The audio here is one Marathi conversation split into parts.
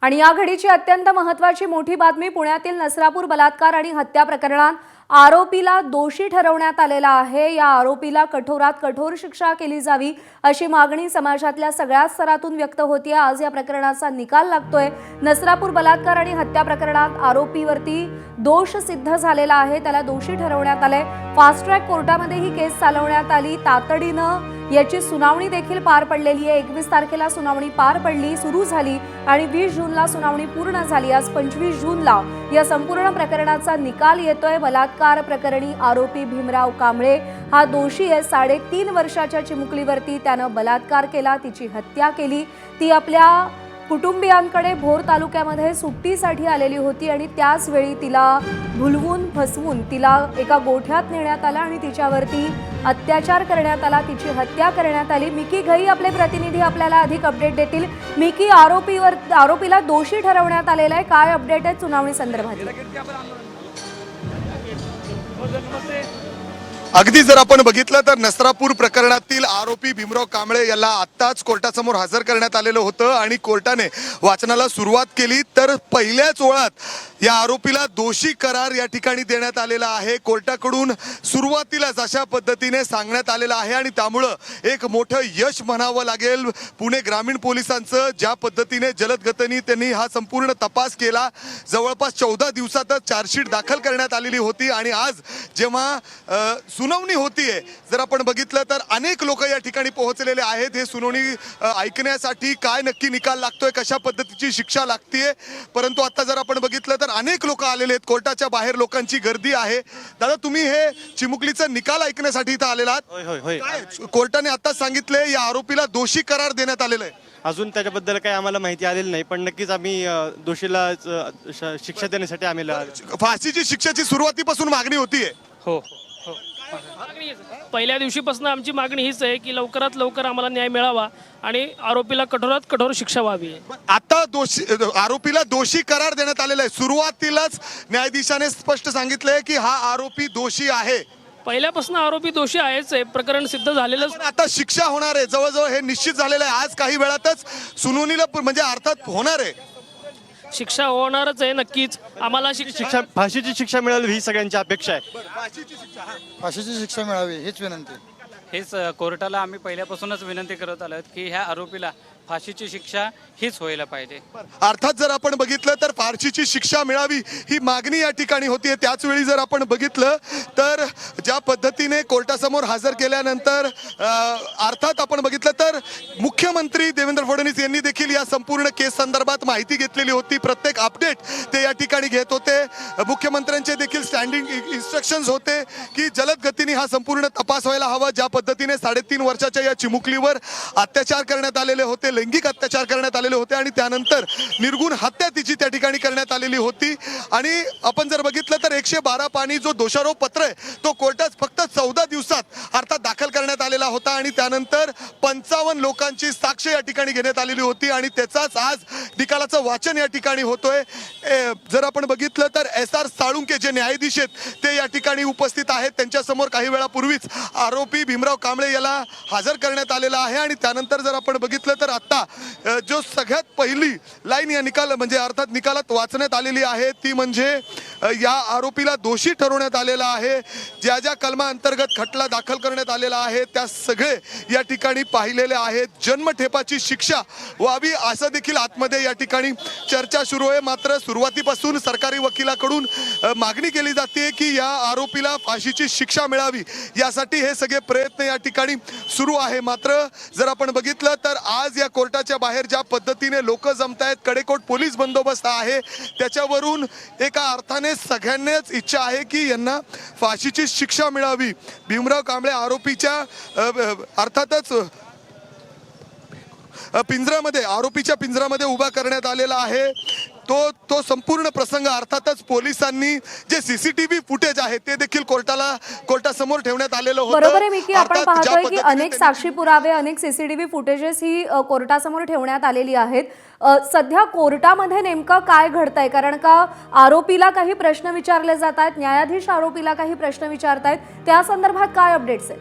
आणि या घडीची अत्यंत महत्त्वाची मोठी बातमी पुण्यातील नसरापूर बलात्कार आणि हत्या प्रकरणात आरोपीला दोषी ठरवण्यात आलेला आहे। या आरोपीला कठोरात कठोर शिक्षा केली जावी अशी मागणी समाजातल्या सगळ्या स्तरातून व्यक्त होतीये। आज या प्रकरणाचा निकाल लागतोय। नसरापूर बलात्कार आणि हत्या प्रकरणात आरोपीवरती दोष सिद्ध झालेला आहे, त्याला दोषी ठरवण्यात आले। फास्ट ट्रॅक कोर्टामध्ये ही केस चालवण्यात आली। तातडीनं याची सुनावणी देखील पार पडलेली आहे। 21 तारखेला सुनावणी पार पडली, सुरू झाली आणि 20 जूनला सुनावणी पूर्ण झाली। आज 25 जूनला या संपूर्ण प्रकरणाचा निकाल येतोय। बलात्कार प्रकरणी आरोपी भीमराव कांबळे हा दोषी आहे। 3.5 वर्षाच्या चिमुकलीवरती त्यानं बलात्कार केला, तिची हत्या केली। ती आपल्या कुटुंबियांकडे भोर तालुक्यामध्ये सुट्टीसाठी आलेली होती आणि त्याच वेळी तिला भुलवून फसवून तिला एका गोठ्यात नेण्यात आलं आणि तिच्यावरती अत्याचार करण्यात आला, तिची हत्या करण्यात आली। मिकी घई आपले प्रतिनिधी आपल्याला अधिक अपडेट देतील। मिकी, आरोपीला दोषी ठरवण्यात आलेला आहे, काय अपडेट आहे सुनावणी संदर्भात? अगदी जर आपण बघितलं तर नसरापूर प्रकरणातील आरोपी भीमराव कांबळे याला आत्ताच कोर्टासमोर हजर करण्यात आलेलं होतं आणि कोर्टाने वाचनाला सुरुवात केली। तर पहिल्याच ओळात या आरोपीला दोषी करार या ठिकाणी देण्यात आलेला आहे। कोर्टाकडून सुरुवातीलाच अशा पद्धतीने सांगण्यात आलेलं आहे आणि त्यामुळं एक मोठं यश म्हणावं लागेल पुणे ग्रामीण पोलिसांचं। ज्या पद्धतीने जलद गतीने त्यांनी हा संपूर्ण तपास केला, जवळपास 14 दिवसातच चार्जशीट दाखल करण्यात आलेली होती आणि आज जेव्हा सुनावणी होतीये, जर आपण बघितलं तर अनेक लोक या ठिकाणी पोहोचलेले आहेत हे सुनावणी ऐकण्यासाठी। काय नक्की निकाल लागतोय, कशा पद्धतीची शिक्षा लागतेय, परंतु आता जर आपण बघितलं तर अनेक लोक आलेले आहेत, कोर्टाच्या बाहेर लोकांची गर्दी आहे। दादा, तुम्ही हे चिमुकलीचा निकाल ऐकण्यासाठी इथं आलेला आहात। कोर्टाने आता सांगितले या आरोपीला दोषी करार देण्यात आलेला आहे। अजून त्याच्याबद्दल काही आम्हाला माहिती आलेली नाही, पण नक्कीच आम्ही दोषीला शिक्षा देण्यासाठी आम्ही फाशीची शिक्षेची सुरुवातीपासून मागणी होतीये। हो, पहिल्या दिवशीपासून आमची मागणी हीच आहे की लवकरात लवकर आम्हाला न्याय मिळावा आणि आरोपीला कठोरात कठोर शिक्षा व्हावी। आता आरोपीला दोषी करार देण्यात आलेला आहे। सुरुवातीलाच न्यायाधीशाने स्पष्ट सांगितलंय की हा आरोपी दोषी आहे। पहिल्यापासून आरोपी दोषी आहेच आहे, प्रकरण सिद्ध झालेलंच। आता शिक्षा होणार आहे, जवळजवळ हे निश्चित झालेलं आहे। आज काही वेळातच सुनावणीला म्हणजे अर्थात होणार आहे, शिक्षा होणारच आहे नक्कीच। आम्हाला शिक्षा फाशीची शिक्षा मिळावी ही सगळ्यांची अपेक्षा आहे। फाशीची शिक्षा मिळावी हीच विनंती। हेच कोर्टाला आम्ही पहिल्यापासूनच विनंती करत आलो की ह्या आरोपीला फाशीची शिक्षा हीच व्हायला पाहिजे। अर्थात जर आपण बघितलं तर फाशीची शिक्षा मिळावी ही मागणी या ठिकाणी होतीये। त्याच वेळी जर आपण बघितलं तर ज्या पद्धतीने कोर्टासमोर हजर केल्यानंतर अर्थात आपण बघितलं तर मुख्यमंत्री देवेंद्र फडणवीस यांनी देखील या संपूर्ण केस संदर्भात माहिती घेतलेली होती। प्रत्येक अपडेट ते या ठिकाणी घेत होते। मुख्यमंत्र्यांचे देखील स्टँडिंग इन्स्ट्रक्शन्स होते की जलद गतीने हा संपूर्ण तपास व्हायला हवा। ज्या पद्धतीने 3.5 वर्षाच्या या चिमुकलीवर अत्याचार करण्यात आलेले होते, लैंगिक अत्याचार करण्यात आलेले होते आणि त्यानंतर निर्गुण हत्या तिची त्या ठिकाणी करण्यात आलेली होती। आणि आपण जर बघितलं तर 112 पानी जो दोषारोप पत्र आहे तो कोर्टात फक्त 14 दिवसात अर्थात दाखल करण्यात आलेला होता आणि त्यानंतर 55 लोकांची साक्ष या ठिकाणी घेण्यात आलेली होती आणि त्याचाच आज निकालाचं वाचन या ठिकाणी होतोय। जर आपण बघितलं तर SR साळुंके जे न्यायाधीश आहेत ते या ठिकाणी उपस्थित आहेत। त्यांच्या समोर काही वेळापूर्वीच आरोपी भीमराव कांबळे याला हजर करण्यात आलेला आहे आणि त्यानंतर जर आपण बघितलं तर आता जो सगळ्यात पहिली लाईन या अर्थात निकालात वाचण्यात आलेली आहे ती म्हणजे या आरोपीला दोषी ठरवण्यात आलेला आहे। ज्या ज्या कलमा अंतर्गत खटला दाखल करण्यात आलेला आहे त्या सगळे या ठिकाणी पाहिलेले आहेत। जन्मठेपाची शिक्षा व्हावी असं देखील आतमध्ये या ठिकाणी चर्चा सुरू आहे। मात्र सुरुवातीपासून सरकारी वकिलाकडून मागणी केली जाते की या आरोपीला फाशीची शिक्षा मिळावी, यासाठी हे सगळे प्रयत्न या ठिकाणी सुरू आहे। मात्र जर आपण बघितलं तर आज या कोर्टाच्या बाहेर ज्या पद्धतीने लोक जमतायत, कडेकोट पोलीस बंदोबस्त आहे, त्याच्यावरून एका अर्थाने सगळ्यांनाच इच्छा आहे की यांना फाशीची शिक्षा मिळावी। भीमराव कांबळे आरोपीच्या अर्थातच आरोपीच्या पिंजऱ्यामध्ये उभा करण्यात आलेला आहे। तो संपूर्ण प्रसंग अर्थातच पोलिसांनी जे सीसीटीव्ही फुटेज आहे ते देखील कोर्टासमोर ठेवण्यात आलेलं होतं। बरोबर आहे मिकी, आपण पाहतोय की अनेक साक्षी पुरावे, अनेक सीसीटीव्ही फुटेजेस ही कोर्टासमोर ठेवण्यात आलेली आहेत। सध्या कोर्टामध्ये नेमकं काय घडतंय? कारण का आरोपीला काही प्रश्न विचारले जात आहेत, न्यायाधीश आरोपीला काही प्रश्न विचारतायत, त्या संदर्भात काय अपडेट्स आहेत?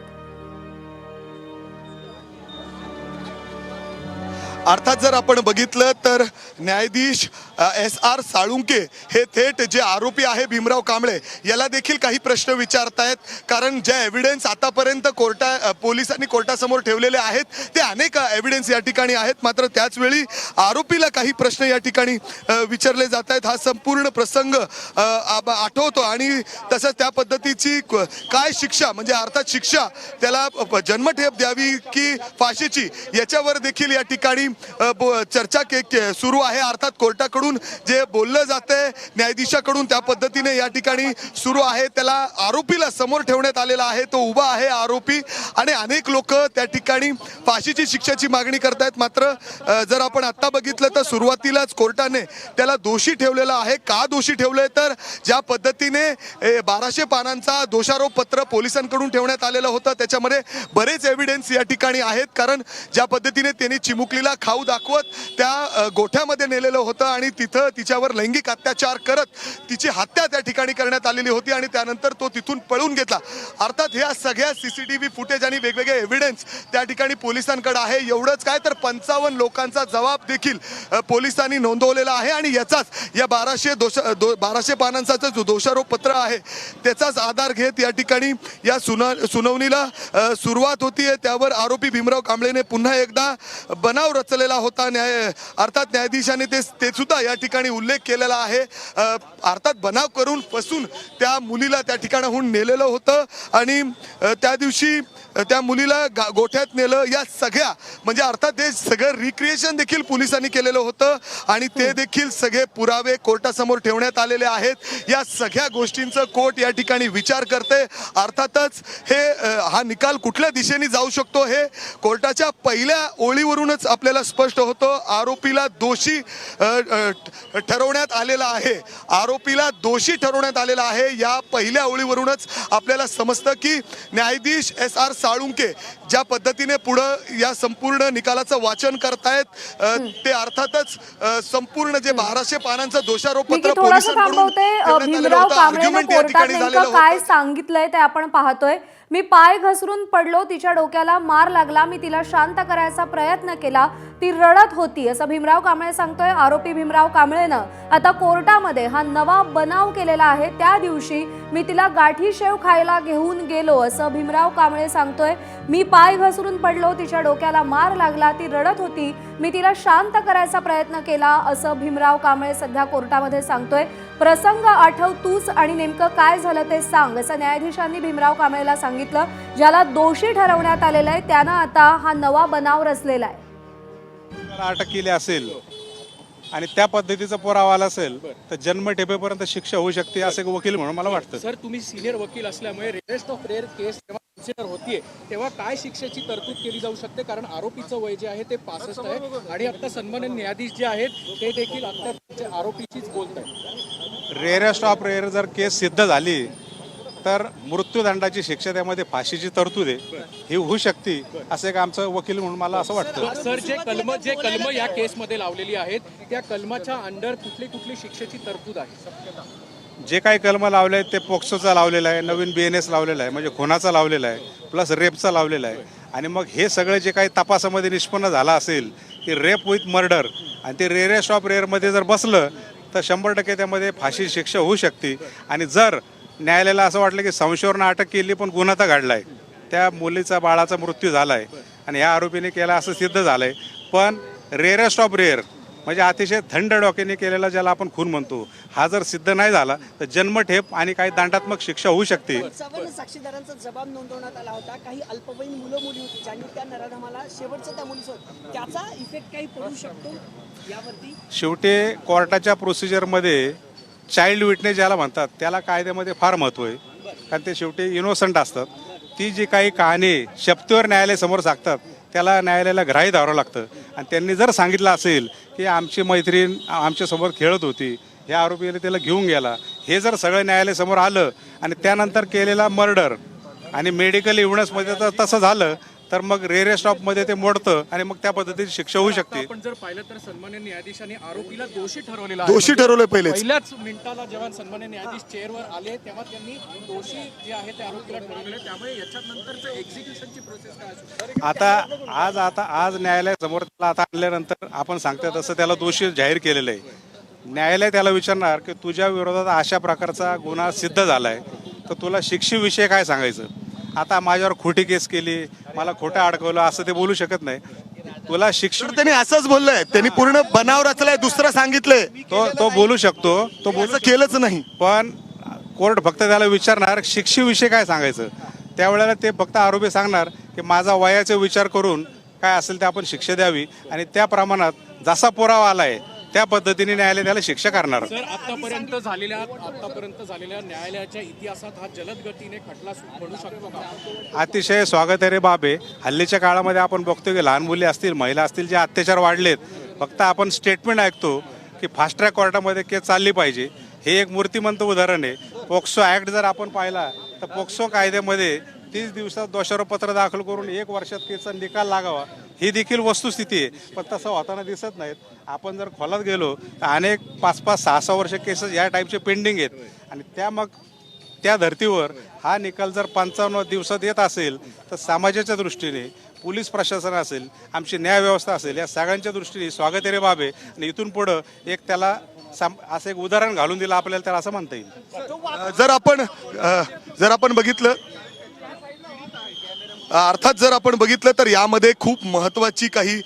अर्थात जर आपण बघितलं तर न्यायाधीश SR साळुंके हे थेट जे आरोपी आहे भीमराव कांबळे याला देखील काही प्रश्न विचारतायत, कारण जे एव्हिडन्स आतापर्यंत पोलिसांनी कोर्टासमोर ठेवलेले आहेत ते अनेक एव्हिडन्स या ठिकाणी आहेत, मात्र त्याचवेळी आरोपीला काही प्रश्न या ठिकाणी विचारले जात आहेत. हा संपूर्ण प्रसंग आठवतो आणि तसंच त्या पद्धतीची काय शिक्षा, म्हणजे अर्थात शिक्षा त्याला जन्मठेप द्यावी की फाशीची, याच्यावर देखील या ठिकाणी चर्चा सुरू आहे. अर्थात कोर्टाकडून जे बोललं जातंय न्यायाधीशाकडून त्या पद्धतीने या ठिकाणी सुरू आहे. त्याला आरोपीला समोर ठेवण्यात आलेला आहे, तो उभा आहे आरोपी, आणि अनेक लोक त्या ठिकाणी फाशीची शिक्षेची मागणी करतायत. मात्र जर आपण आता बघितलं तर सुरुवातीलाच कोर्टाने त्याला दोषी ठेवलेला आहे. का दोषी ठेवलंय तर ज्या पद्धतीने 1200 पानांचा दोषारोप पत्र पोलिसांकडून ठेवण्यात आलेलं होतं त्याच्यामध्ये बरेच एव्हिडन्स या ठिकाणी आहेत, कारण ज्या पद्धतीने त्यांनी चिमुकलीला खाऊ दाखवत त्या गोठ्यामध्ये नेलेलं होतं आणि तिथं तिच्यावर लैंगिक अत्याचार करत तिची हत्या त्या ठिकाणी करण्यात आलेली होती आणि त्यानंतर तो तिथून पळून घेतला. अर्थात ह्या सगळ्या CCTV फुटेज आणि वेगवेगळे एव्हिडन्स त्या ठिकाणी पोलिसांकडे आहे. एवढंच काय तर 55 लोकांचा जबाब देखील पोलिसांनी नोंदवलेला आहे आणि याचाच या 1200 पानांचा जो दोषारोप पत्र आहे त्याचाच आधार घेत या ठिकाणी या सुनावणीला सुरुवात होतीये. त्यावर आरोपी भीमराव कांबळेने पुन्हा एकदा बनाव रचलेला होता. अर्थात न्यायाधीशाने ते सुद्धा या ठिकाणी उल्लेख केलेला आहे. अर्थात बनाव करून फसून त्या मुलीला त्या ठिकाणाहून नेलेलं होतं आणि त्या दिवशी त्या मुलीला गोठ्यात नेलं. या सगळ्या म्हणजे अर्थात ते सगळं रिक्रिएशन देखील पोलिसांनी केलेलं होतं आणि ते देखील सगळे पुरावे कोर्टासमोर ठेवण्यात आलेले आहेत. या सगळ्या गोष्टींचं कोर्ट या ठिकाणी विचार करते. अर्थातच हा निकाल कुठल्या दिशेने जाऊ शकतो हे कोर्टाच्या पहिल्या ओळीवरूनच आपल्याला स्पष्ट होतं. आरोपीला दोषी ठरवण्यात आलेला आहे. आरोपीला दोषी ठरवण्यात आलेला आहे. या पहिल्या ओळीवरूनच आपल्याला समजतं की न्यायाधीश SR साळुंके ज्या पद्धतीने पुढं या संपूर्ण निकालाचं वाचन करतायत ते अर्थातच संपूर्ण जे 1200 पानांचं दोषारोप मी पत्र थोडंसं थांबवते. भीमराव कांबळेने कोर्टात नेमकं काय सांगितलंय ते आपण पाहतोय. मी पाय घसरून पडलो, तिच्या डोक्याला मार लागला, मी तिला शांत करायचा प्रयत्न केला, ती रडत होती असं भीमराव कांबळे सांगतोय. आरोपी भीमराव कांबळेनं आता कोर्टामध्ये हा नवा बनाव केलेला आहे. त्या दिवशी मी तिला गाठी शेव खायला घेऊन गेलो असं भीमराव कांबळे सांगतोय. मी पाय घसरून पडलो, तिच्या डोक्याला मार लागला, ती रडत होती, मी तिला शांत करायचा प्रयत्न केला असं भीमराव कांबळे सध्या कोर्टामध्ये सांगतोय. प्रसंग आठव तूच आणि नेमकं काय झालं ते सांग असं न्यायाधीशांनी भीमराव कांबळेला सांगितलं. ज्याला दोषी ठरवण्यात आलेलं आहे त्यानं आता हा नवा बनाव रचलेला आहे. अटक केली असेल आणि त्या पद्धतीचा पुरावा आला असेल तर जन्मठेपेपर्यंत शिक्षा होऊ शकते असे वकील म्हणून मला वाटतं. सर, तुम्ही सिनियर वकील असल्यामुळे रेअरेस्ट ऑफ रेअर केस जेव्हा कन्सिडर होतीये तेव्हा काय शिक्षेची तरतूद केली जाऊ शकते? कारण आरोपीचं वय जे आहे ते 65 आहे आणि आता सन्माननीय न्यायाधीश जे आहेत ते देखील आता आरोपीचीच बोलत आहेत. रेअरेस्ट ऑफ रेअर जर केस सिद्ध झाली तर मृत्यूदंडाची शिक्षा त्यामध्ये फाशीची तरतूद आहे ही होऊ शकते असं एक आमचं वकील म्हणून मला असं वाटतं. सर, जे कलम या केसमध्ये लावलेली आहेत त्या कलमाच्या अंडर कुठली शिक्षेची तरतूद आहे? जे काही कलम लावले आहेत ते पोक्सोचा लावलेला आहे, नवीन BNS लावलेला आहे, म्हणजे खुनाचा लावलेला आहे, प्लस रेपचा लावलेला आहे. आणि मग हे सगळं जे काही तपासामध्ये निष्पन्न झालं असेल की रेप विथ मर्डर आणि ते रेअरेस्ट ऑफ रेअरमध्ये जर बसलं तर 100% त्यामध्ये फाशी शिक्षा होऊ शकते. आणि जर न्यायालयाला असं वाटलं की संशयावरून अटक केली पण गुन्हा तर घडला आहे, त्या मुलीचा बाळाचा मृत्यू झाला आहे आणि ह्या आरोपीने केला असं सिद्ध झालं आहे, पण रेअरेस्ट ऑफ रेअर म्हणजे अतिशय थंड डोक्याने केलेला ज्याला आपण खून म्हणतो हा जर सिद्ध नाही झाला तर जन्मठेप आणि काही दंडात्मक शिक्षा होऊ शकते. 55 साक्षीदारांचा जबाब नोंदवण्यात आला होता. काही अल्पवयीन मुलं मुली होती ज्यांनी त्या नराधमाला शेवटचं त्या मुलीसोबत त्याचा इफेक्ट काही पडू शकतो यावरती? शेवटी कोर्टाच्या प्रोसिजरमध्ये चाइल्ड विटनेस ज्याला म्हणतात त्याला कायद्यामध्ये फार महत्त्व आहे, कारण ते शेवटी इनोसंट असतात. ती जी काही कहाणी शपथेवर न्यायालयासमोर सांगतात त्याला न्यायालयाला ग्राह्य धरावं लागतं. आणि त्यांनी जर सांगितलं असेल की आमची मैत्रीण आमच्यासमोर खेळत होती, ह्या आरोपीने त्याला घेऊन गेला, हे जर सगळं न्यायालयासमोर आलं आणि त्यानंतर केलेला मर्डर आणि मेडिकल एव्हिडन्समध्ये जर तसं झालं तर मग रेरेस्ट ऑफमध्ये ते मोडतं आणि मग त्या पद्धतीची शिक्षा होऊ शकते. आपण जर पाहिलं तर सन्मान्य न्यायाधीशांनी आरोपीला दोषी ठरवलेला आहे. दोषी ठरवलंय पहिलेच. पहिल्याच मिनिटाला जेव्हा सन्मान्य न्यायाधीश चेअरवर आले तेव्हा त्यांनी दोषी जे आहे ते आरोपीला ठरवलेले. त्यामुळे याच्यानंतरचं एक्झिक्युशनची प्रोसेस काय असू शकते? आज न्यायालयासमोर त्याला आता आणल्यानंतर आपण सांगतोय तसं त्याला दोषी जाहीर केलेलं आहे. न्यायालय त्याला विचारणार की तुझ्या विरोधात अशा प्रकारचा गुन्हा सिद्ध झालाय तर तुला शिक्षेविषयी काय सांगायचं. आता माझ्यावर खोटी केस केली, मला खोटं अडकवलं असं ते बोलू शकत नाही. तुला शिक्षा त्यांनी असंच बोललंय, त्यांनी पूर्ण बनाव रचलाय, दुसरं सांगितलंय, तो बोलू शकतो, तो बोलू असं केलंच नाही. पण कोर्ट फक्त त्याला विचारणार शिक्षेविषयी काय सांगायचं. त्यावेळेला ते फक्त आरोपी सांगणार की माझा वयाचा विचार करून काय असेल ते आपण शिक्षा द्यावी आणि त्या प्रमाणात जसा पुरावा आलाय त्या पद्धतीने न्यायालय त्याला शिक्षा करणार. सर आतापर्यंत झालेल्या न्यायालयाच्या इतिहासात हा जलद गतीने खटला बनू शकतो का? अतिशय स्वागतार्ह बाब आहे. हल्लीच्या काळामध्ये आपण बघतो की लहान मुली असतील, महिला असतील, जे अत्याचार वाढलेत, फक्त आपण स्टेटमेंट ऐकतो की फास्ट ट्रॅक कोर्टामध्ये केस चालली पाहिजे. हे एक मूर्तिमंत उदाहरण आहे. पोक्सो ॲक्ट जर आपण पाहिला तर पोक्सो कायद्यामध्ये 30 दिवसात दोषारोपपत्र दाखल करून 1 वर्षात केसचा निकाल लागावा ही देखील वस्तुस्थिती आहे. पण तसं होताना दिसत नाहीत. आपण जर खोलात गेलो तर अनेक 5-5, 6-6 वर्ष केसेस या टाईपचे पेंडिंग आहेत आणि त्या धर्तीवर हा निकाल जर 55 दिवसात येत असेल तर समाजाच्या दृष्टीने, पोलीस प्रशासन असेल, आमची न्यायव्यवस्था असेल, या सगळ्यांच्या दृष्टीने स्वागतार्ह बाब आहे. आणि इथून पुढं एक त्याला असं एक उदाहरण घालून दिलं आपल्याला, त्याला असं म्हणता येईल. जर आपण बघितलं अर्थात जर आपण बघितलं तर यामध्ये खूप महत्त्वाची काही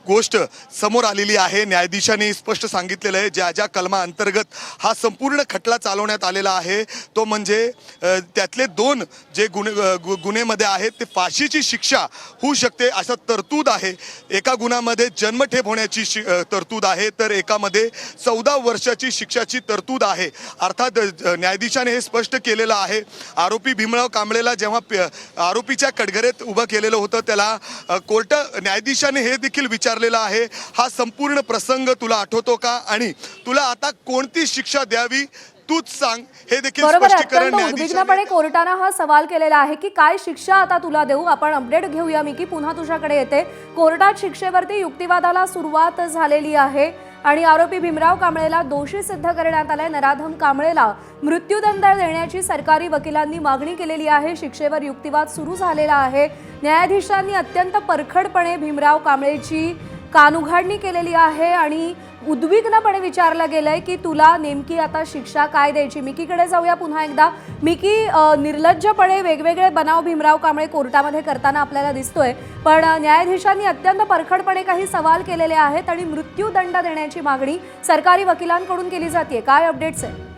गोष्ट समोर आलेली आहे. न्यायाधीशांनी स्पष्ट सांगितलेलं आहे ज्या ज्या कलमा अंतर्गत हा संपूर्ण खटला चालवण्यात आलेला आहे तो म्हणजे त्यातले 2 जे गुन्हेमध्ये आहेत ते फाशीची शिक्षा होऊ शकते असं तरतूद आहे. एका गुन्ह्यामध्ये जन्मठेप होण्याची तरतूद आहे तर एकामध्ये 14 वर्षाची शिक्षाची तरतूद आहे. अर्थात न्यायाधीशाने हे स्पष्ट केलेलं आहे. आरोपी भीमराव कांबळेला जेव्हा आरोपीच्या कडघरेत उभं केलेलं होतं त्याला न्यायाधीशाने हे देखील विचारलेलं आहे, हा संपूर्ण प्रसंग तुला आठवतो का आणि तुला आता कोणती शिक्षा द्यावी तूच सांग. हे देखील बरोबर आहे. स्पष्टीकरण अत्यंत उद्विग्नपणे कोर्टानं हा सवाल केलेला आहे की काय शिक्षा आता तुला देऊ. आपण अपडेट घेऊया. मी की पुन्हा तुझ्याकडे येते. कोर्टात शिक्षेवरती युक्तिवादाला सुरुवात झालेली आहे आणि आरोपी भीमराव कांबळेला दोषी सिद्ध करण्यात आलाय. नराधम कांबळेला मृत्यूदंड देण्याची सरकारी वकिलांनी मागणी केलेली आहे. शिक्षेवर युक्तिवाद सुरू झालेला आहे. न्यायाधीशांनी अत्यंत परखडपणे भीमराव कांबळेची कानउघाडणी केलेली आहे आणि उद्विग्नपणे विचारलं गेलंय की तुला नेमकी आता शिक्षा काय द्यायची. मिकीकडे जाऊया पुन्हा एकदा. मिकी, निर्लज्जपणे वेगवेगळे बनाव भीमराव कांबळे कोर्टामध्ये करताना आपल्याला दिसतोय, पण न्यायाधीशांनी अत्यंत परखडपणे काही सवाल केलेले आहेत आणि मृत्यूदंड देण्याची मागणी सरकारी वकिलांकडून केली जाते. काय अपडेट्स आहे?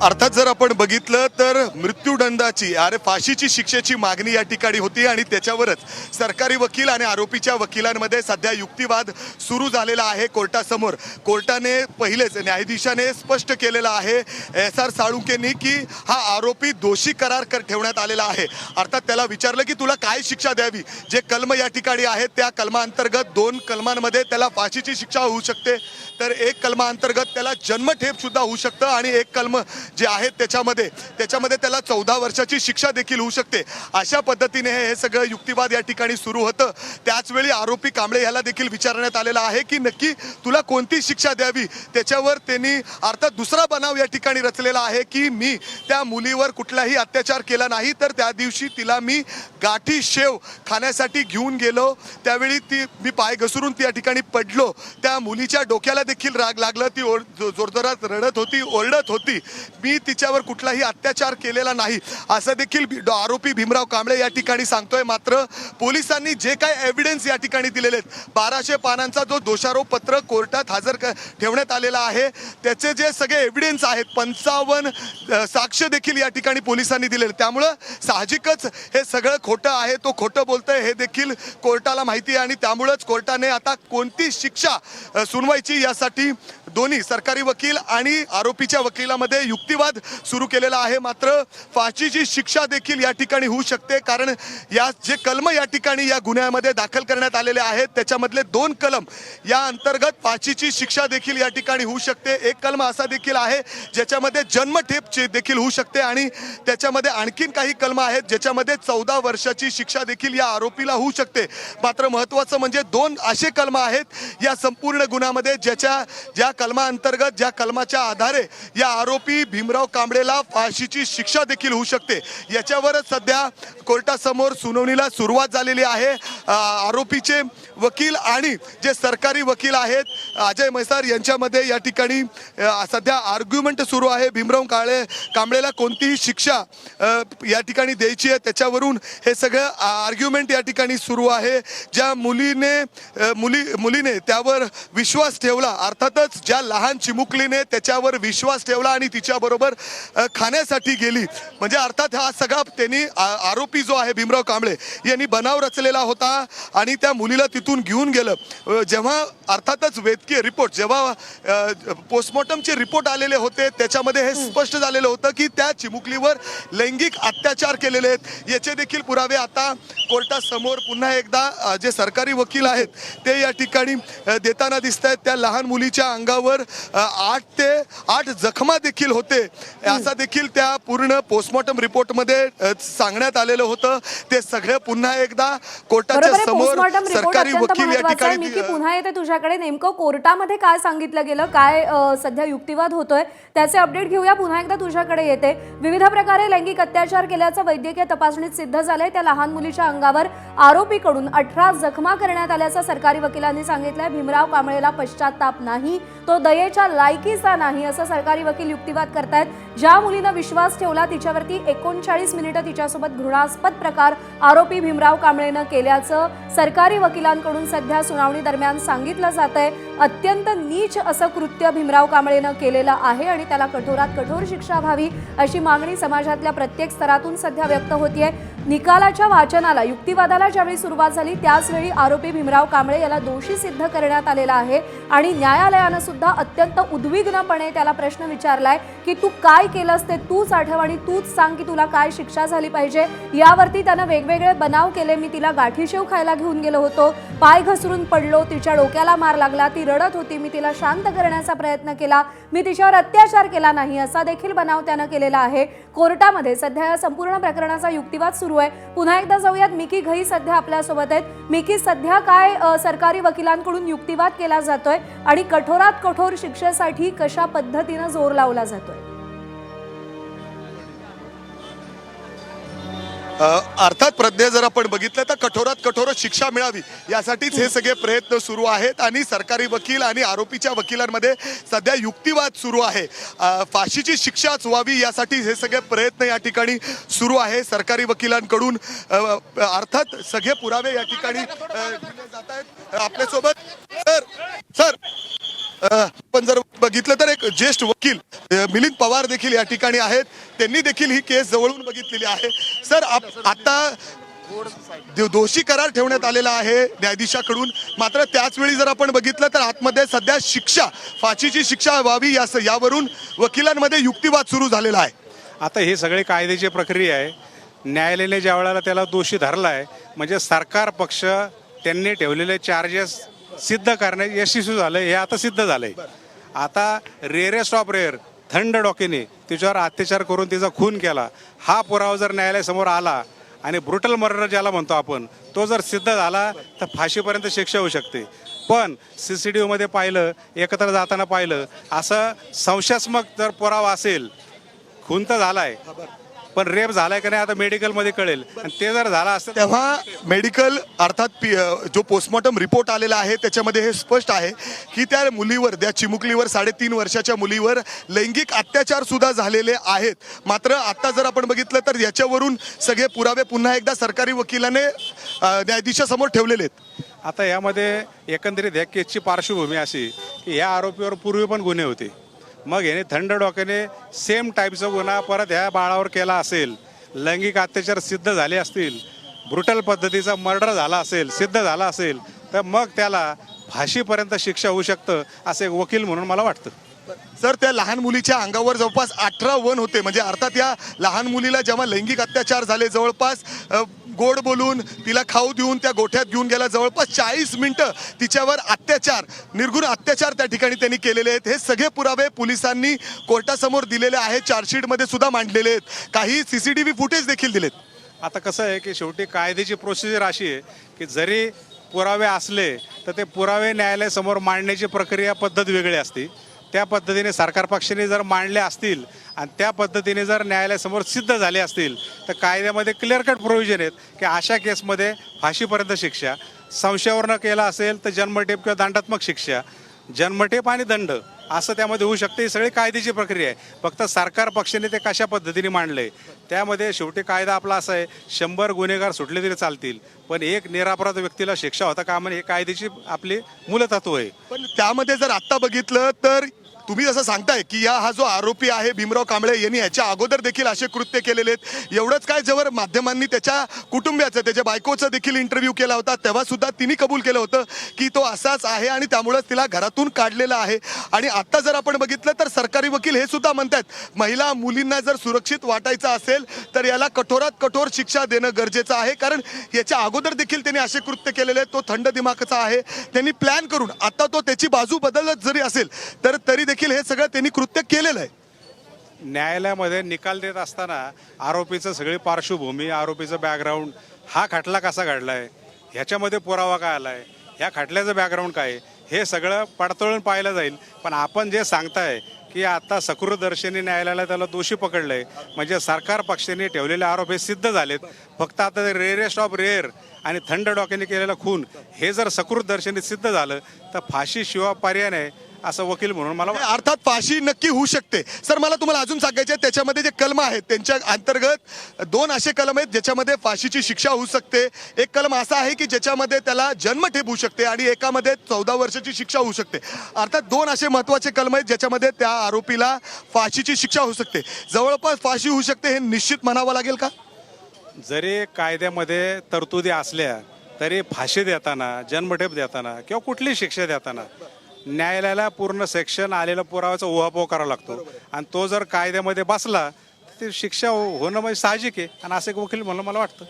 अर्थात जर आपण बघितलं तर मृत्यूदंडाची फाशीची शिक्षेची मागणी या ठिकाणी होती आणि त्याच्यावरच सरकारी वकील आणि आरोपीच्या वकिलांमध्ये सध्या युक्तिवाद सुरू झालेला आहे कोर्टासमोर. कोर्टाने पहिलेच न्यायाधीशाने स्पष्ट केलेलं आहे SR साळुंकेंनी की हा आरोपी दोषी करार ठेवण्यात आलेला आहे. अर्थात त्याला विचारलं की तुला काय शिक्षा द्यावी. जे कलम या ठिकाणी आहेत त्या कलमांतर्गत 2 कलमांमध्ये त्याला फाशीची शिक्षा होऊ शकते तर 1 कलमांतर्गत त्याला जन्मठेप सुद्धा होऊ शकतं आणि 1 कलम जे आहेत त्याच्यामध्ये त्याला 14 वर्षाची शिक्षा देखील होऊ शकते. अशा पद्धतीने हे सगळं युक्तिवाद या ठिकाणी सुरू होतं. त्याचवेळी आरोपी कांबळे याला देखील विचारण्यात आलेलं आहे की नक्की तुला कोणती शिक्षा द्यावी. त्याच्यावर त्यांनी अर्थात दुसरा बनाव या ठिकाणी रचलेला आहे की मी त्या मुलीवर कुठलाही अत्याचार केला नाही तर त्या दिवशी तिला मी गाठी शेव खाण्यासाठी घेऊन गेलो, त्यावेळी मी पाय घसरून त्या ठिकाणी पडलो, त्या मुलीच्या डोक्याला देखील राग लागलं, ती जोरजोरात रडत होती, ओरडत होती, मी तिच्यावर कुठलाही अत्याचार केलेला नाही असं देखील आरोपी भीमराव कांबळे या ठिकाणी सांगतोय. मात्र पोलिसांनी जे काय एव्हिडन्स या ठिकाणी दिलेले आहेत 1200 पानांचा जो दोषारोप पत्र कोर्टात हजर ठेवण्यात आलेला आहे त्याचे जे सगळे एव्हिडन्स आहेत 55 साक्ष देखील या ठिकाणी पोलिसांनी दिलेले. त्यामुळं साहजिकच हे सगळं खोटं आहे, तो खोटं बोलतोय हे देखील कोर्टाला माहिती आहे आणि त्यामुळंच कोर्टाने आता कोणती शिक्षा सुनवायची यासाठी दोन्ही सरकारी वकील आणि आरोपीच्या वकिलामध्ये ज्याच्यामध्ये युक्तिवाद सुरू केलेला आहे. मात्र फाशीची शिक्षा देखील या ठिकाणी होऊ शकते, कारण या जे कलम या ठिकाणी या गुन्ह्यामध्ये दाखल करण्यात आलेले आहेत त्याच्यामधले 2 कलम या अंतर्गत फाशीची शिक्षा देखील या ठिकाणी होऊ शकते. एक कलम असा देखील आहे ज्याच्यामध्ये जन्मठेपची देखील होऊ शकते आणि त्याच्यामध्ये आणखीन काही कलम आहेत ज्याच्यामध्ये 14 वर्षाची शिक्षा देखील या आरोपीला होऊ शकते. मात्र महत्त्वाचं म्हणजे 2 असे कलम आहेत या संपूर्ण गुन्ह्यामध्ये ज्या कलमाअंतर्गत ज्या कलमाच्या आधारे या आरोपी भीमराव कांबळेला फाशीची शिक्षा देखील होऊ शकते. याच्यावरच सध्या कोर्टासमोर सुनावणीला सुरुवात झालेली आहे. आरोपीचे वकील आणि जे सरकारी वकील आहेत अजय म्हैसार यांच्यामध्ये या ठिकाणी सध्या आर्ग्युमेंट सुरू आहे. भीमराव कांबळेला कोणतीही शिक्षा या ठिकाणी द्यायची आहे त्याच्यावरून हे सगळं आर्ग्युमेंट या ठिकाणी सुरू आहे. ज्या मुलीने त्यावर विश्वास ठेवला, अर्थातच ज्या लहान चिमुकलीने त्याच्यावर विश्वास ठेवला आणि तिच्याबरोबर खाण्यासाठी गेली, म्हणजे अर्थात हा सगळा त्यांनी आरोपी जो आहे भीमराव कांबळे यांनी बनाव रचलेला होता आणि त्या मुलीला तिथून घेऊन गेलं. जेव्हा अर्थातच वैद्यकीय रिपोर्ट जेव्हा पोस्टमॉर्टमचे रिपोर्ट आलेले होते त्याच्यामध्ये हे स्पष्ट झालेलं होतं की त्या चिमुकलीवर लैंगिक अत्याचार केलेले आहेत. याचे देखील पुरावे आता कोर्टासमोर पुन्हा एकदा जे सरकारी वकील आहेत ते या ठिकाणी देताना दिसत आहेत. त्या लहान मुलीच्या अंगावर 8 ते 8 जखमा देखील होते असं देखील त्या पूर्ण पोस्टमॉर्टम रिपोर्टमध्ये सांगण्यात आलेलं होतं. ते सगळं पुन्हा एकदा कोर्टाच्या समोर सरकारी वकील या ठिकाणी मी पुन्हा येते तुझ्याकडे. नेमकं कोर्टामध्ये काय सांगितलं गेलं, काय सध्या युक्तिवाद होतोय त्याचे अपडेट घेऊया. पुन्हा एकदा तुझ्याकडे येते. विविध प्रकारे लैंगिक अत्याचार केल्याचं वैद्यकीय तपासणीत सिद्ध झालंय. त्या लहान मुलीच्या अंगावर आरोपीकडून 18 जखमा करण्यात आल्याचं सरकारी वकिलांनी सांगितलंय. भीमराव कांबळेला पश्चाताप नाही, तो दयेच्या लायकीचा नाही असं सरकारी वकील युक्तिवाद करतायत. ज्या मुलीनं विश्वास ठेवला तिच्यावरती 39 मिनिटं तिच्यासोबत घृणास्पद प्रकार आरोपी भीमराव कांबळेनं केल्याचं सरकारी वकिलांकडून सध्या सुनावणी दरम्यान सांगितलं जातंय. अत्यंत नीच असं कृत्य भीमराव कांबळेनं केलेलं आहे आणि त्याला कठोरात कठोर शिक्षा व्हावी अशी मागणी समाजातल्या प्रत्येक स्तरातून सध्या व्यक्त होतीये. निकालाच्या वाचनाला युक्तिवादाला ज्यावेळी सुरुवात झाली त्याचवेळी आरोपी भीमराव कांबळे याला दोषी सिद्ध करण्यात आलेला आहे आणि न्यायालयानं सुद्धा अत्यंत उद्विग्नपणे त्याला प्रश्न विचारलाय की तू काय केलंस ते तूच आठव आणि तूच सांग की तुला काय शिक्षा झाली पाहिजे. यावरती त्यानं वेगवेगळे बनाव केले. मी तिला गाठीशेव खायला घेऊन गेलो होतो, पाय घसरून पडलो, तिच्या डोक्याला मार लागला, ती रडत होती, मी तिला शांत करण्याचा प्रयत्न केला, मी तिच्यावर अत्याचार केला नाही असा देखील बनाव त्यानं केलेला आहे. कोर्टामध्ये सध्या या संपूर्ण प्रकरणाचा युक्तिवाद सुरू आहे. पुन्हा एकदा जाऊयात, मिकी घई सध्या आपल्यासोबत आहेत. मिकी, सध्या काय सरकारी वकिलांकडून युक्तिवाद केला जातोय आणि कठोरात कठोर शिक्षेसाठी कशा पद्धतीनं जोर लावला जातोय? अर्थात प्रज्ञा, जर आपण बघितलं तर कठोरात कठोर शिक्षा मिळावी यासाठीच हे सगळे प्रयत्न सुरू आहेत आणि सरकारी वकील आणि आरोपीच्या वकिलांमध्ये सध्या युक्तिवाद सुरू आहे. फाशीची शिक्षाच व्हावी यासाठी हे सगळे प्रयत्न या ठिकाणी सुरू आहे सरकारी वकिलांकडून. अर्थात सगळे पुरावे या ठिकाणी दिले जात आहेत. आपल्यासोबत सर पण जर बघितलं तर एक ज्येष्ठ वकील मिलिंद पवार देखील या ठिकाणी आहेत. त्यांनी देखील ही केस जवळून बघितलेली आहे. सर, आता दोषी करार ठेवण्यात आलेला आहे न्यायाधीशाकडून, मात्र त्याच वेळी जर आपण बघितलं तर आतमध्ये सध्या शिक्षा, फाशीची शिक्षा व्हावी यावरून वकिलांमध्ये युक्तिवाद सुरू झालेला आहे. आता हे सगळे कायद्याची प्रक्रिया आहे. न्यायालयाने ज्या वेळेला त्याला दोषी धरला आहे म्हणजे सरकार पक्ष त्यांनी ठेवलेले चार्जेस सिद्ध करण्यात यशस्वी झालं, हे आता सिद्ध झालंय. आता रेअरेस्ट ऑफ रेअर थंड डोक्याने तिच्यावर अत्याचार करून तिचा खून केला हा पुरावा जर न्यायालयासमोर आला आणि ब्रुटल मर्डर ज्याला म्हणतो आपण तो जर सिद्ध झाला तर फाशीपर्यंत शिक्षा होऊ शकते. पण CCTV मध्ये पाहिलं, एकत्र जाताना पाहिलं, असं संशयास्पद जर पुरावा असेल, खून तर झालाय पण रेप झालाय का नाही आता मेडिकलमध्ये कळेल. आणि ते जर झाला असेल तेव्हा मेडिकल अर्थात जो पोस्टमॉर्टम रिपोर्ट आलेला आहे त्याच्यामध्ये हे स्पष्ट आहे की त्या मुलीवर, त्या चिमुकलीवर, 3.5 वर्षाच्या मुलीवर लैंगिक अत्याचार सुद्धा झालेले आहेत. मात्र आता जर आपण बघितलं तर याच्यावरून सगळे पुरावे पुन्हा एकदा सरकारी वकिलाने न्यायाधीशासमोर ठेवलेले आहेत. आता यामध्ये एकंदरीत या केसची पार्श्वभूमी अशी की या आरोपीवर पूर्वी पण गुन्हे होते. मग याने थंड डोक्याने सेम टाईपचा गुन्हा परत ह्या बाळावर केला असेल, लैंगिक अत्याचार सिद्ध झाले असतील, ब्रुटल पद्धतीचा मर्डर झाला असेल, सिद्ध झाला असेल, तर मग त्याला फाशीपर्यंत शिक्षा होऊ शकतं असं एक वकील म्हणून मला वाटतं. सर त्या लहान मुलीच्या अंगावर जवळपास 18 वन होते, म्हणजे अर्थात या लहान मुलीला जेव्हा लैंगिक अत्याचार झाले, जवळपास गोड बोलून तिला खाऊ देऊन त्या गोठ्यात घेऊन गेला, जवळपास 40 मिनिटं तिच्यावर अत्याचार, निर्घृण अत्याचार त्या ठिकाणी त्यांनी केलेले आहेत. हे सगळे पुरावे पोलिसांनी कोर्टासमोर दिलेले आहेत, चार्जशीटमध्ये सुद्धा मांडलेले आहेत, काही CCTV फुटेज देखील दिलेत. आता कसं आहे की शेवटी कायद्याची प्रोसिजर अशी आहे की जरी पुरावे असले तर ते पुरावे न्यायालयासमोर मांडण्याची प्रक्रिया पद्धत वेगळी असते. त्या पद्धतीने सरकार पक्षाने जर मांडले असतील आणि त्या पद्धतीने जर न्यायालयासमोर सिद्ध झाले असतील तर कायद्यामध्ये क्लिअर कट प्रोव्हिजन आहेत की अशा केसमध्ये फाशीपर्यंत शिक्षा, संशयावरनं केला असेल तर जन्मठेप किंवा दंडात्मक शिक्षा, जन्मठेप आणि दंड असं त्यामध्ये होऊ शकते. ही सगळी कायद्याची प्रक्रिया आहे. फक्त सरकार पक्षाने ते कशा पद्धतीने मांडले त्यामध्ये शेवटी कायदा आपला असा आहे, 100 गुन्हेगार सुटले तरी चालतील पण एक निरपराध व्यक्तीला शिक्षा होता कामा नये, हे कायद्याची आपली मूलतत्व आहे. पण त्यामध्ये जर आत्ता बघितलं तर तुम्ही जसं सांगताय की हा जो आरोपी आहे भीमराव कांबळे यांनी याच्या अगोदर देखील असे कृत्य केलेले आहेत. एवढंच काय, जेव्हा माध्यमांनी त्याच्या कुटुंबियाचं, त्याच्या बायकोचं देखील इंटरव्ह्यू केला होता तेव्हा सुद्धा तिने कबूल केलं होतं की तो असाच आहे आणि त्यामुळेच तिला घरातून काढलेलं आहे. आणि आता जर आपण बघितलं तर सरकारी वकील हे सुद्धा म्हणतात महिला मुलींना जर सुरक्षित वाटायचं असेल तर याला कठोरात कठोर शिक्षा देणं गरजेचं आहे, कारण याच्या अगोदर देखील त्यांनी असे कृत्य केलेले आहेत. तो थंड दिमागाचा आहे, त्यांनी प्लॅन करून, आता तो त्याची बाजू बदलत जरी असेल तर तरी देखील हे सगळं त्यांनी कृत्य केलेलं आहे. न्यायालयामध्ये निकाल देत असताना आरोपीचं सगळी पार्श्वभूमी, आरोपीचं बॅकग्राऊंड, हा खटला कसा घडलाय, ह्याच्यामध्ये पुरावा काय आलाय, ह्या खटल्याचं बॅकग्राऊंड काय आहे, हे सगळं पडताळून पाहिलं जाईल. पण आपण जे सांगताय की आता सकृतदर्शनी न्यायालयाला त्याला दोषी पकडलंय, म्हणजे सरकार पक्षाने ठेवलेले आरोप हे सिद्ध झालेत. फक्त आता रेअरेस्ट ऑफ रेअर आणि थंड डोक्याने केलेला खून हे जर सकृतदर्शनी सिद्ध झालं तर फाशी शिवाय पर्याय नाही असं वकील म्हणून मला अर्थात फाशी नक्की होऊ शकते. सर मला तुम्हाला अजून सांगायचे आहे, त्याच्यामध्ये जे कलम आहेत त्यांच्या अंतर्गत 2 असे कलम आहेत ज्याच्यामध्ये फाशीची शिक्षा होऊ शकते. एक कलम असा आहे की ज्याच्यामध्ये त्याला जन्मठेप होऊ शकते आणि एकामध्ये 14 वर्षाची शिक्षा होऊ शकते. अर्थात 2 असे महत्त्वाचे कलम आहेत ज्याच्यामध्ये त्या आरोपीला फाशीची शिक्षा होऊ शकते. जवळपास फाशी होऊ शकते हे निश्चित म्हणावं लागेल का? जरी कायद्यामध्ये तरतुदी असल्या तरी फाशी देताना, जन्मठेप देताना किंवा कुठली शिक्षा देताना न्यायालयाला पूर्ण सेक्शन आलेला पुराव्याचा उहापोह करावा लागतो आणि तो जर कायद्यामध्ये बसला तर शिक्षा होणं म्हणजे साहजिक आहे आणि असं एक वकील म्हणून मला वाटतं.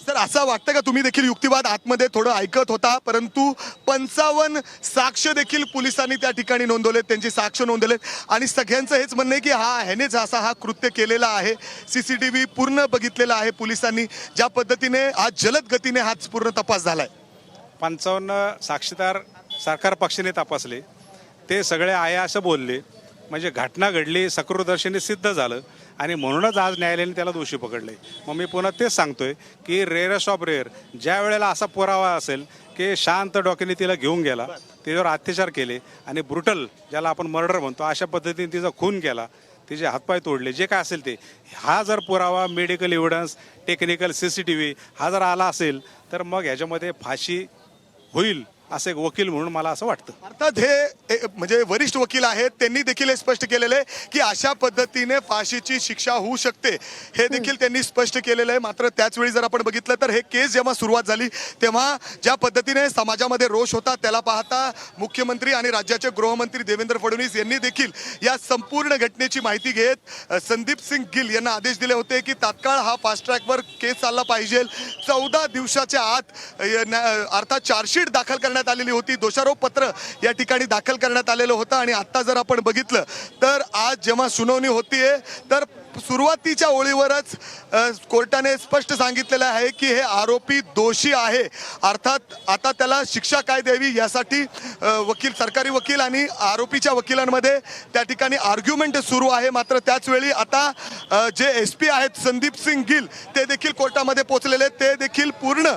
सर असं वाटतं का, तुम्ही देखील युक्तिवाद आतमध्ये थोडं ऐकत होता, परंतु 55 साक्ष देखील पोलिसांनी त्या ठिकाणी नोंदवलेत, त्यांची साक्ष नोंदवलेत आणि सगळ्यांचं हेच म्हणणं आहे की ह्यानेच असा हा कृत्य केलेला आहे. CCTV पूर्ण बघितलेला आहे पोलिसांनी, ज्या पद्धतीने आज जलद गतीने हाच पूर्ण तपास झालाय. 55 साक्षीदार सरकार पक्षाने तपासले, ते सगळे आहे असं बोलले, म्हणजे घटना घडली, सकृतदर्शनी सिद्ध झालं आणि म्हणूनच आज न्यायालयाने त्याला दोषी पकडले. मग मी पुन्हा तेच सांगतोय की रेअरेस्ट ऑफ रेअर, ज्या वेळेला असा पुरावा असेल की शांत डोक्याने तिला घेऊन गेला, तिच्यावर अत्याचार केले आणि ब्रुटल, ज्याला आपण मर्डर म्हणतो, अशा पद्धतीने तिचा खून केला, तिचे हातपाय तोडले, जे काय असेल ते, हा जर पुरावा, मेडिकल एव्हिडन्स, टेक्निकल CCTV हा जर आला असेल तर मग ह्याच्यामध्ये फाशी होईल असं एक वकील म्हणून मला असं वाटतं. अर्थात हे म्हणजे वरिष्ठ वकील आहेत, त्यांनी देखील हे स्पष्ट केलेलं आहे की अशा पद्धतीने फाशीची शिक्षा होऊ शकते, हे देखील त्यांनी स्पष्ट केलेलं आहे. मात्र त्याच वेळी जर आपण बघितलं तर हे केस जेव्हा सुरुवात झाली तेव्हा ज्या पद्धतीने समाजामध्ये रोष होता त्याला पाहता मुख्यमंत्री आणि राज्याचे गृहमंत्री देवेंद्र फडणवीस यांनी देखील या संपूर्ण घटनेची माहिती घेत संदीप सिंग गिल यांना आदेश दिले होते की तात्काळ हा फास्ट ट्रॅकवर केस चालला पाहिजे. 14 दिवसाच्या आत अर्थात चार्जशीट दाखल करण्यात आलेली होती, दोषारोप पत्र या ठिकाणी दाखल करण्यात आलेलं होतं. आणि आता जर आपण बघितलं तर आज जेव्हा सुनावणी होतीये तर सुरुवातीच्या ओळीवरच कोर्टाने स्पष्ट सांगितलेलं आहे की हे आरोपी दोषी आहे. अर्थात आता त्याला शिक्षा काय द्यावी यासाठी वकील, सरकारी वकील आणि आरोपीच्या वकिलांमध्ये त्या ठिकाणी आर्ग्युमेंट सुरू आहे. मात्र त्याच वेळी आता जे SP आहेत संदीप सिंग गिल ते देखील कोर्टामध्ये पोहोचलेले, ते देखील पूर्ण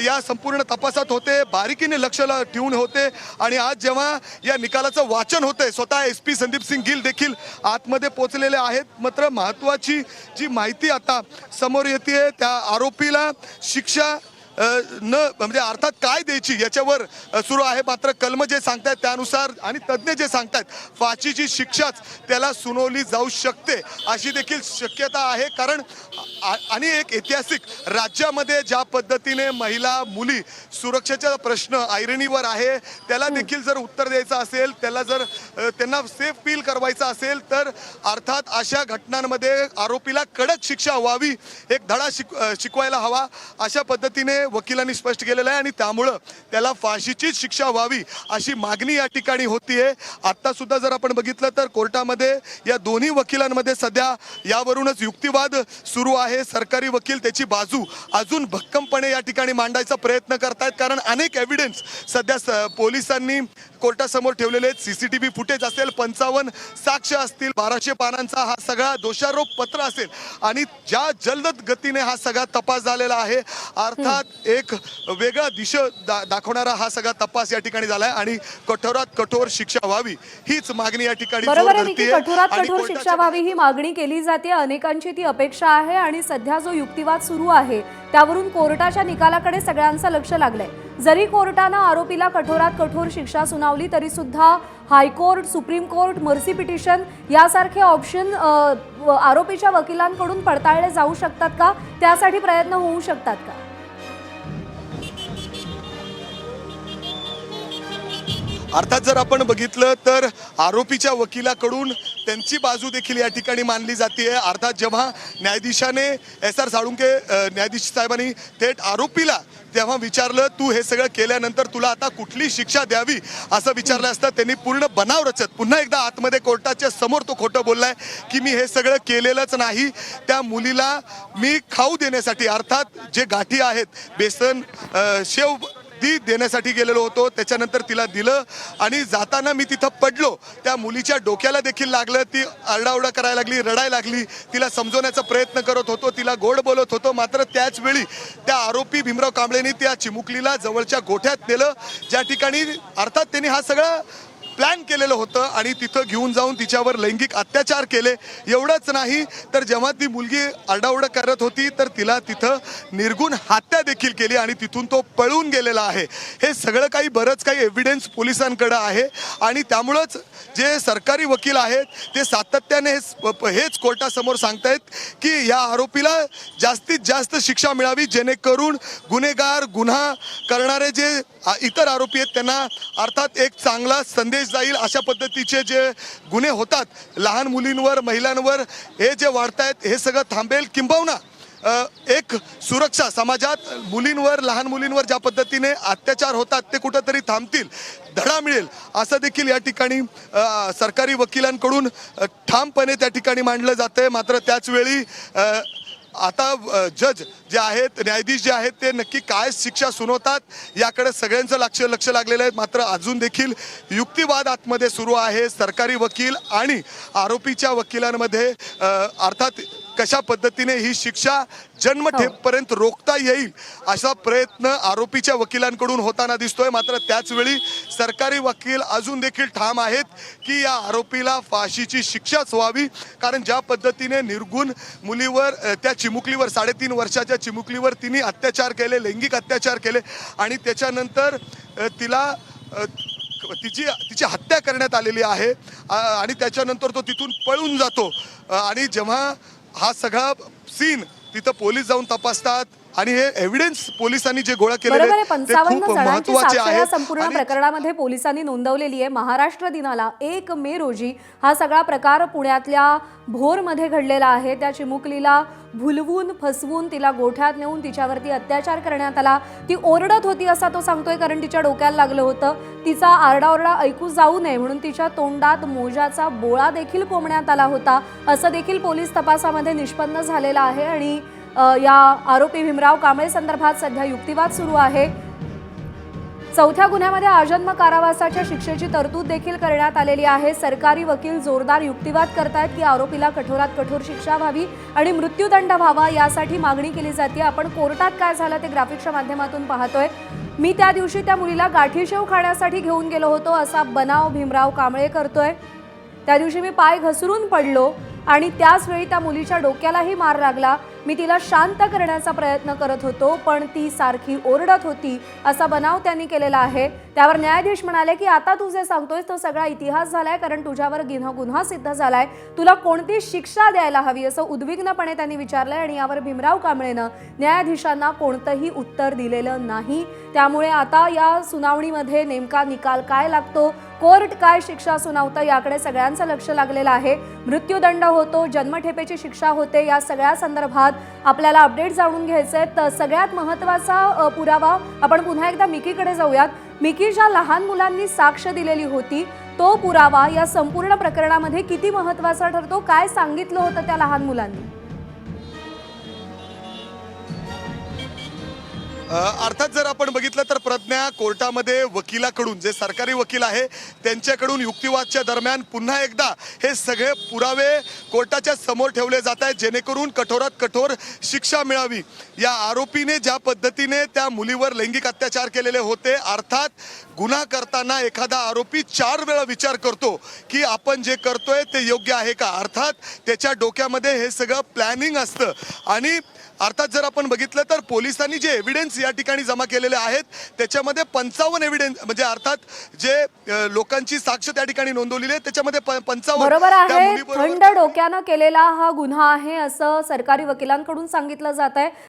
या संपूर्ण तपासात होते, बारीकीने लक्ष ठेवून होते. आणि आज जेव्हा या निकालाचं वाचन होतंय स्वतः SP संदीप सिंग गिल देखील आतमध्ये पोहोचलेले आहेत. मात्र महत्त्वाची जी माहिती आता समोर येते त्या आरोपीला शिक्षा न म्हणजे अर्थात काय द्यायची याच्यावर सुरू आहे. मात्र कलम जे सांगतायत त्यानुसार आणि तज्ज्ञ जे सांगतायत फाशीची शिक्षाच त्याला सुनावली जाऊ शकते अशी देखील शक्यता आहे. कारण आणि एक ऐतिहासिक राज्यामध्ये ज्या पद्धतीने महिला मुली सुरक्षेचा प्रश्न ऐरणीवर आहे त्याला देखील जर उत्तर द्यायचं असेल, त्याला जर त्यांना सेफ फील करवायचं असेल तर अर्थात अशा घटनांमध्ये आरोपीला कडक शिक्षा व्हावी, एक धडा शिकवायला हवा अशा पद्धतीने वकिलांनी स्पष्ट केलेलं आहे. आणि त्यामुळं त्याला फाशीचीच शिक्षा व्हावी अशी मागणी या ठिकाणी होतीये. आता सुद्धा जर आपण बघितलं तर कोर्टामध्ये या दोन्ही वकिलांमध्ये सध्या यावरूनच युक्तिवाद सुरू आहे. सरकारी वकील त्याची बाजू अजून भक्कमपणे या ठिकाणी मांडायचा प्रयत्न करतायत. कारण अनेक एव्हिडन्स सध्या पोलिसांनी कोर्टासमोर ठेवलेले आहेत. सीसीटीव्ही फुटेज असेल, 55 साक्ष असतील, 1200 पानांचा हा सगळा दोषारोप पत्र असेल आणि ज्या जलद गतीने हा सगळा तपास झालेला आहे. अर्थात एक वेगळा दिशा दाखवणारा हा सगळा तपास या ठिकाणी झालाय आणि कठोरात कठोर शिक्षा व्हावी हीच मागणी या ठिकाणी बरोबर आहे जोर निकी, धरतेय. कठोरात आणि कठोर शिक्षा व्हावी ही मागणी केली जाते. अनेकांची ती अपेक्षा आहे आणि सध्या जो युक्तिवाद सुरू आहे त्यावरून कोर्टाच्या निकालाकडे सगळ्यांचं लक्ष लागलंय. जरी कोर्टानं आरोपीला कठोरात कठोर शिक्षा सुनावली तरी सुद्धा high court, supreme court, mercy petition यासारखे ऑप्शन आरोपीच्या वकिलांकडून पडताळले जाऊ शकतात का? त्यासाठी प्रयत्न होऊ शकतात का? अर्थात जर आपण बघितलं तर आरोपीच्या वकिलाकडून त्यांची बाजू देखील या ठिकाणी मानली जाते. अर्थात जेव्हा न्यायाधीशाने SR साळुंके न्यायाधीश साहेबांनी थेट आरोपीला तेव्हा विचारलं तू हे सगळं केल्यानंतर तुला आता कुठली शिक्षा द्यावी असं विचारलं असतं, त्यांनी पूर्ण बनाव रचत पुन्हा एकदा आतमध्ये कोर्टाच्या समोर तो खोटं बोललाय की मी हे सगळं केलेलंच नाही. त्या मुलीला मी खाऊ देण्यासाठी अर्थात जे गाठी आहेत बेसन शेव ती देण्यासाठी गेलेलो होतो, त्याच्यानंतर तिला दिलं आणि जाताना मी तिथं पडलो. त्या मुलीच्या डोक्याला देखील लागलं, ती आरडाओरडा करायला लागली, रडायला लागली. तिला समजवण्याचा प्रयत्न करत होतो, तिला गोड बोलत होतो. मात्र त्याच वेळी त्या आरोपी भीमराव कांबळेंनी त्या चिमुकलीला जवळच्या गोठ्यात नेलं ज्या ठिकाणी अर्थात त्यांनी हा सगळा प्लॅन केलेलं होतं आणि तिथं घेऊन जाऊन तिच्यावर लैंगिक अत्याचार केले. एवढंच नाही तर जेव्हा ती मुलगी आरडाओरडा करत होती तर तिला तिथं निर्गुण हत्या देखील केली आणि तिथून तो पळून गेलेला आहे. हे सगळं काही बरंच काही एव्हिडन्स पोलिसांकडे आहे आणि त्यामुळंच जे सरकारी वकील आहेत ते सातत्याने हेच कोर्टासमोर सांगतायत की या आरोपीला जास्तीत जास्त शिक्षा मिळावी जेणेकरून गुन्हेगार, गुन्हा करणारे जे इतर आरोपी आहेत त्यांना अर्थात एक चांगला संदेश जाईल. अशा पद्धतीचे जे गुन्हे होतात लहान मुलींवर, महिलांवर हे जे वाढतायत हे सगळं थांबेल. किंबहुना एक सुरक्षा समाजात मुलींवर, लहान मुलींवर ज्या पद्धतीने अत्याचार होतात ते कुठंतरी थांबतील, धडा मिळेल असं देखील या ठिकाणी सरकारी वकिलांकडून ठामपणे त्या ठिकाणी मांडलं जातंय. मात्र त्याचवेळी आता जज जे आहेत, न्यायाधीश जे आहेत ते नक्की काय शिक्षा सुनावतात याकडे सगळ्यांचं लक्ष लागलेलं आहे. मात्र अजून देखील युक्तिवाद आतमध्ये सुरू आहे. सरकारी वकील आणि आरोपीच्या वकिलांमध्ये अर्थात कशा पद्धतीने ही शिक्षा जन्मठेपर्यंत रोखता येईल असा प्रयत्न आरोपीच्या वकिलांकडून होताना दिसतोय. मात्र त्याचवेळी सरकारी वकील अजून देखील ठाम आहेत की या आरोपीला फाशीची शिक्षाच व्हावी. कारण ज्या पद्धतीने निर्गुण मुलीवर, त्या चिमुकलीवर, 3.5 वर्षाच्या चिमुकलीवर तिने अत्याचार केले, लैंगिक अत्याचार केले आणि त्याच्यानंतर तिची हत्या करण्यात आलेली आहे आणि त्याच्यानंतर तो तिथून पळून जातो आणि जेव्हा हा सगळा सीन तिथं पोलीस जाऊन तपासतात आणि हे एव्हिडन्स पोलिसांनी जे गोळा केलेले बरोबर आहे. ते 55 खूप जणांची महत्त्वाचे साक्ष या आहेत. संपूर्ण आणि प्रकरणामध्ये पोलिसांनी नोंदवलेली आहे. महाराष्ट्र दिनाला 1 मे रोजी हा सगळा प्रकार पुण्यातल्या भोरमध्ये घडलेला आहे. त्या चिमुकलीला भुलवून, फसवून तिला गोठ्यात नेऊन तिच्यावरती अत्याचार करण्यात आला. ती ओरडत होती असा तो सांगतोय कारण तिच्या डोक्याला लागलं होतं. तिचा आरडाओरडा ऐकू जाऊ नये म्हणून तिच्या तोंडात मोजाचा बोळा देखील कोंबण्यात आला होता असं देखील पोलीस तपासामध्ये निष्पन्न झालेलं आहे. आणि या आरोपी भीमराव कांबळे संदर्भात सध्या युक्तिवाद सुरू आहे. 4थ्या गुन्ह्यामध्ये आजन्म कारावासाच्या शिक्षेची तरतूद देखील करण्यात आलेली आहे. सरकारी वकील जोरदार युक्तिवाद करतायत की आरोपीला कठोरात कठोर शिक्षा व्हावी आणि मृत्यूदंड व्हावा यासाठी मागणी केली जाते. आपण कोर्टात काय झालं ते ग्राफिक्सच्या माध्यमातून पाहतोय. मी त्या दिवशी त्या मुलीला गाठीशेव खाण्यासाठी घेऊन गेलो होतो असा बनाव भीमराव कांबळे करतोय. त्या दिवशी मी पाय घसरून पडलो आणि त्याच वेळी त्या मुलीच्या डोक्यालाही मार लागला. मी तिला शांत करण्याचा प्रयत्न करत होतो, पण ती सारखी ओरडत होती, असा बनाव त्यांनी केलेला आहे. त्यावर न्यायाधीश म्हणाले की आता तू जे सांगतोयस तो सगळा इतिहास झालाय, कारण तुझ्यावर गुन्हा सिद्ध झालाय. तुला कोणती शिक्षा द्यायला हवी, असं उद्विग्नपणे त्यांनी विचारलंय. आणि यावर भीमराव कांबळेनं न्यायाधीशांना कोणतंही उत्तर दिलेलं नाही. त्यामुळे आता या सुनावणीमध्ये नेमका निकाल काय लागतो, कोर्ट काय शिक्षा सुनावतं, याकडे सगळ्यांचं लक्ष लागलेलं आहे. मृत्यूदंड होतो, जन्मठेपेची शिक्षा होते, या सगळ्या संदर्भात आपल्याला अपडेट जाणून घ्यायचे. तर सगळ्यात महत्त्वाचा पुरावा आपण पुन्हा एकदा मिकीकडे जाऊयात. मिकी, ज्या लहान मुलांनी साक्ष दिलेली होती तो पुरावा या संपूर्ण प्रकरणामध्ये किती महत्त्वाचा ठरतो? काय सांगितलं होतं त्या लहान मुलांनी? अर्थात जर आपण बघितलं तर प्रज्ञा कोर्टामध्ये वकिलाकडून, जे सरकारी वकील आहे त्यांच्याकडून युक्तिवादच्या दरम्यान पुन्हा एकदा हे सगळे पुरावे कोर्टाच्या समोर ठेवले जात आहेत, जेणेकरून कठोरात कठोर शिक्षा मिळावी. या आरोपीने ज्या पद्धतीने त्या मुलीवर लैंगिक अत्याचार केलेले होते, अर्थात गुन्हा करताना एखादा आरोपी 4 वेळा विचार करतो की आपण जे करतोय ते योग्य आहे का. अर्थात त्याच्या डोक्यामध्ये हे सगळं प्लॅनिंग असतं. आणि अर्थात जर आपण बघितलं तर पोलिसांनी जे एव्हिडन्स या ठिकाणी जमा केलेले आहेत त्याच्यामध्ये 55 एव्हिडन्स, म्हणजे अर्थात जे लोकांची साक्ष त्या ठिकाणी नोंदवलेली आहे त्याच्यामध्ये 55 बरोबर आहे. थंड डोक्यानं केलेला हा गुन्हा आहे असं सरकारी वकिलांकडून सांगितलं जात आहे.